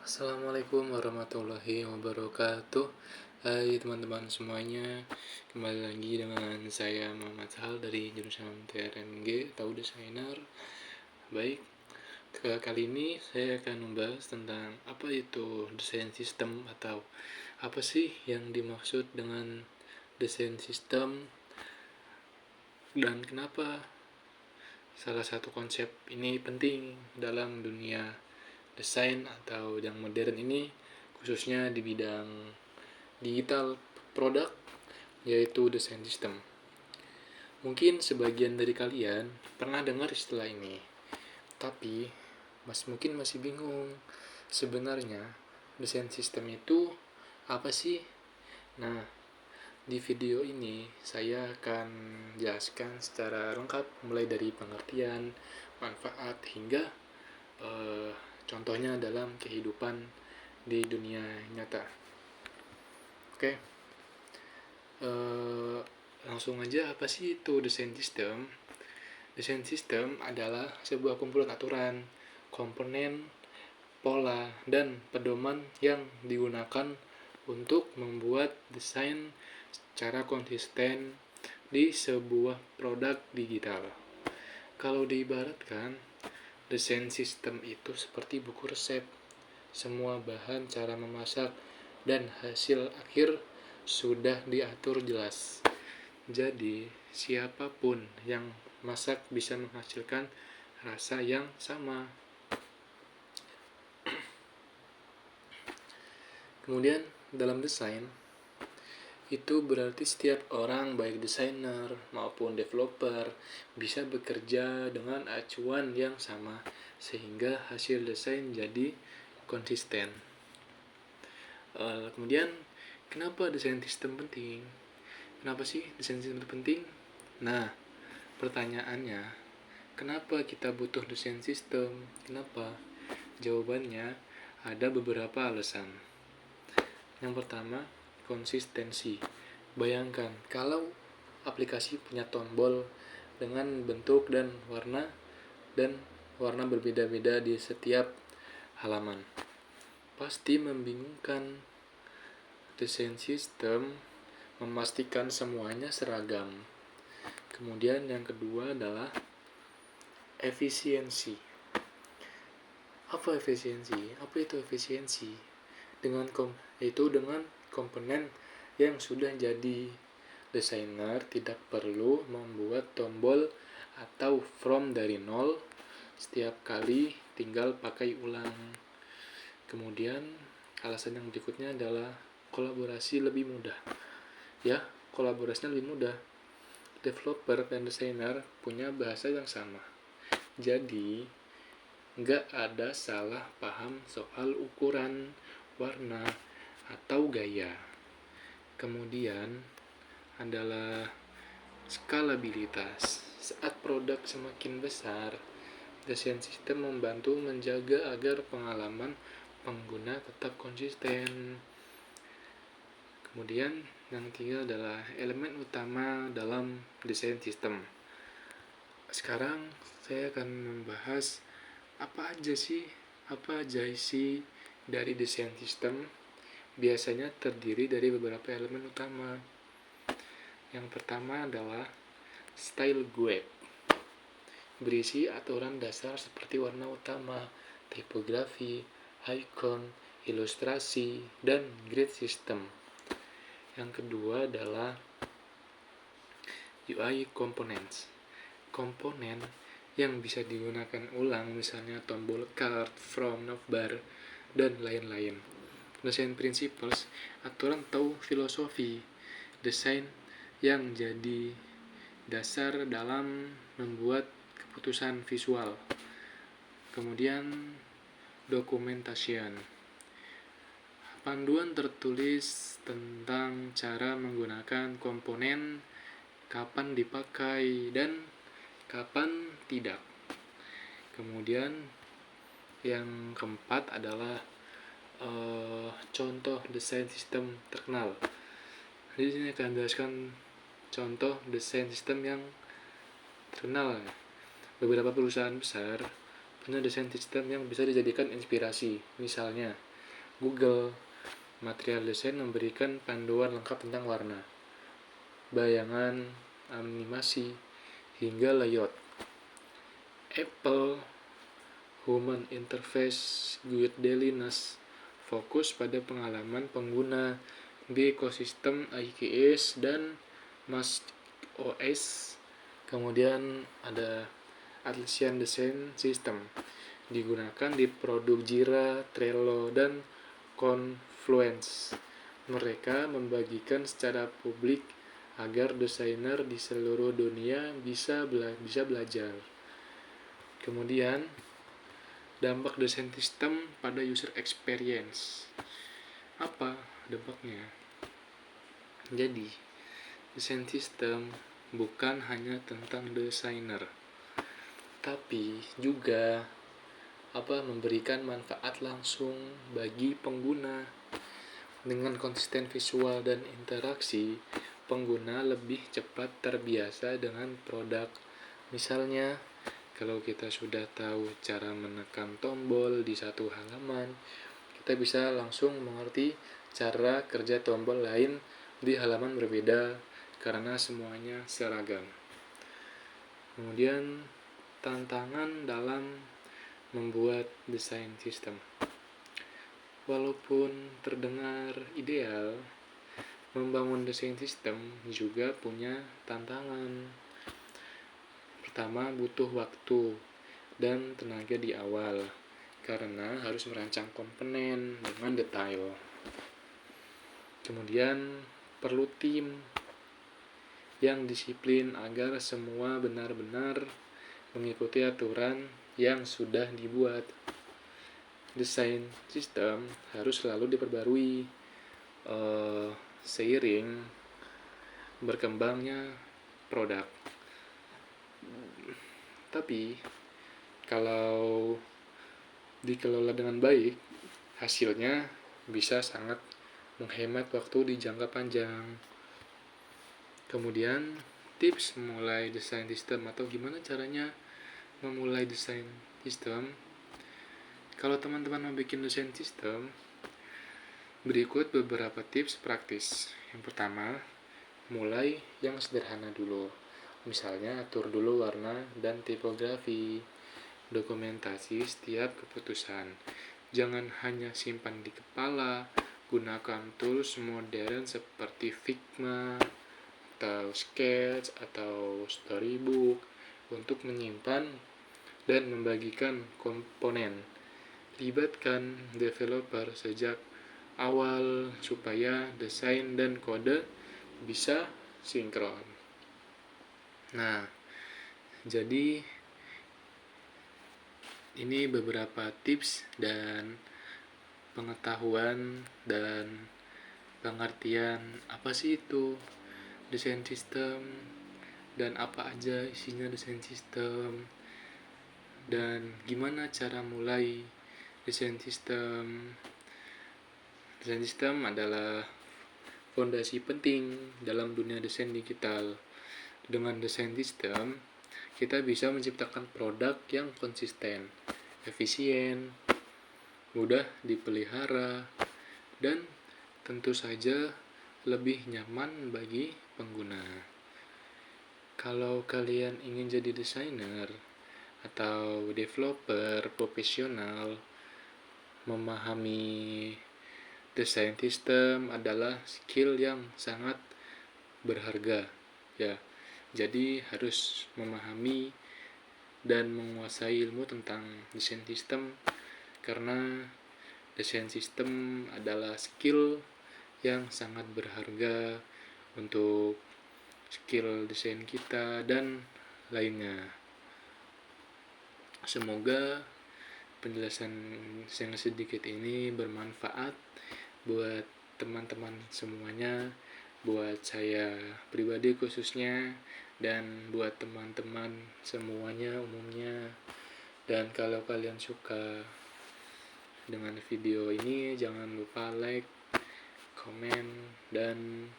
Assalamualaikum warahmatullahi wabarakatuh. Hai teman-teman semuanya, kembali lagi dengan saya Muhammad Sahal dari jurusan TRMG atau Desainer. Baik, kali ini saya akan membahas tentang apa itu desain sistem atau apa sih yang dimaksud dengan desain sistem dan kenapa salah satu konsep ini penting dalam dunia desain atau yang modern ini, khususnya di bidang digital produk, yaitu desain sistem. Mungkin sebagian dari kalian pernah dengar istilah ini, tapi mungkin masih bingung sebenarnya desain sistem itu apa sih? Nah, di video ini saya akan jelaskan secara lengkap mulai dari pengertian, manfaat hingga contohnya dalam kehidupan di dunia nyata. Oke, langsung aja, apa sih itu desain sistem? Desain sistem adalah sebuah kumpulan aturan, komponen, pola, dan pedoman yang digunakan untuk membuat desain secara konsisten di sebuah produk digital. Kalau diibaratkan, desain sistem itu seperti buku resep. Semua bahan, cara memasak, dan hasil akhir sudah diatur jelas. Jadi, siapapun yang masak bisa menghasilkan rasa yang sama. Kemudian, dalam desain, itu berarti setiap orang, baik desainer maupun developer, bisa bekerja dengan acuan yang sama, sehingga hasil desain jadi konsisten. Kemudian, kenapa desain sistem penting? Kenapa sih desain sistem itu penting? Nah, pertanyaannya, kenapa kita butuh desain sistem? Kenapa? Jawabannya, ada beberapa alasan. Yang pertama, konsistensi. Bayangkan kalau aplikasi punya tombol dengan bentuk dan warna berbeda-beda di setiap halaman. Pasti membingungkan. Desain sistem memastikan semuanya seragam. Kemudian yang kedua adalah efisiensi. Apa efisiensi? Apa itu efisiensi? Dengan komponen yang sudah jadi. Desainer tidak perlu membuat tombol atau from dari nol setiap kali, tinggal pakai ulang. Kemudian alasan yang berikutnya adalah kolaborasi lebih mudah. Kolaborasinya lebih mudah. Developer dan desainer punya bahasa yang sama. Jadi, nggak ada salah paham soal ukuran, warna, atau gaya. Kemudian adalah skalabilitas. Saat produk semakin besar, desain sistem membantu menjaga agar pengalaman pengguna tetap konsisten. Kemudian yang ketiga adalah elemen utama dalam desain sistem. Sekarang saya akan membahas apa aja isi dari desain sistem. Biasanya terdiri dari beberapa elemen utama. Yang pertama adalah style guide, berisi aturan dasar seperti warna utama, tipografi, icon, ilustrasi, dan grid system. Yang kedua adalah UI components, komponen yang bisa digunakan ulang, misalnya tombol card, from, navbar, dan lain-lain. Design principles, aturan atau filosofi desain yang jadi dasar dalam membuat keputusan visual. Kemudian documentation, panduan tertulis tentang cara menggunakan komponen, kapan dipakai, dan kapan tidak. Kemudian yang keempat adalah contoh desain sistem terkenal. Di sini akan menjelaskan contoh desain sistem yang terkenal. Beberapa perusahaan besar punya desain sistem yang bisa dijadikan inspirasi. Misalnya Google. Material desain memberikan panduan lengkap tentang warna, bayangan, animasi, hingga layout. Apple Human Interface Guidelines fokus pada pengalaman pengguna di ekosistem iOS dan macOS. Kemudian ada Atlassian Design System digunakan di produk Jira, Trello, dan Confluence. Mereka membagikan secara publik agar desainer di seluruh dunia bisa belajar. Kemudian dampak desain sistem pada user experience. Apa dampaknya? Jadi, desain sistem bukan hanya tentang desainer, tapi juga memberikan manfaat langsung bagi pengguna. Dengan konsisten visual dan interaksi, pengguna lebih cepat terbiasa dengan produk. Misalnya, kalau kita sudah tahu cara menekan tombol di satu halaman, kita bisa langsung mengerti cara kerja tombol lain di halaman berbeda karena semuanya seragam. Kemudian, tantangan dalam membuat desain sistem. Walaupun terdengar ideal, membangun desain sistem juga punya tantangan. Pertama, butuh waktu dan tenaga di awal karena harus merancang komponen dengan detail. Kemudian, perlu tim yang disiplin agar semua benar-benar mengikuti aturan yang sudah dibuat. Desain sistem harus selalu diperbarui seiring berkembangnya produk. Tapi kalau dikelola dengan baik, hasilnya bisa sangat menghemat waktu di jangka panjang. Kemudian tips memulai desain sistem atau gimana caranya memulai desain sistem. Kalau teman-teman mau bikin desain sistem, berikut beberapa tips praktis. Yang pertama, mulai yang sederhana dulu. Misalnya atur dulu warna dan tipografi. Dokumentasi setiap keputusan. Jangan hanya simpan di kepala, gunakan tools modern seperti Figma atau Sketch atau Storybook untuk menyimpan dan membagikan komponen. Libatkan developer sejak awal supaya desain dan kode bisa sinkron. Nah, jadi ini beberapa tips dan pengetahuan dan pengertian apa sih itu desain sistem dan apa aja isinya desain sistem dan gimana cara mulai desain sistem. Desain sistem adalah fondasi penting dalam dunia desain digital. Dengan desain sistem, kita bisa menciptakan produk yang konsisten, efisien, mudah dipelihara, dan tentu saja lebih nyaman bagi pengguna. Kalau kalian ingin jadi desainer atau developer profesional, memahami desain sistem adalah skill yang sangat berharga, ya. Jadi harus memahami dan menguasai ilmu tentang desain sistem karena desain sistem adalah skill yang sangat berharga untuk skill desain kita dan lainnya. Semoga penjelasan yang sedikit ini bermanfaat buat teman-teman semuanya, buat saya pribadi khususnya, dan buat teman-teman semuanya umumnya. Dan kalau kalian suka dengan video ini, jangan lupa like, komen, dan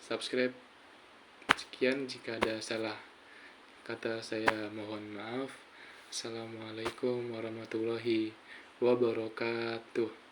subscribe. Sekian, jika ada salah kata saya mohon maaf. Assalamualaikum warahmatullahi wabarakatuh.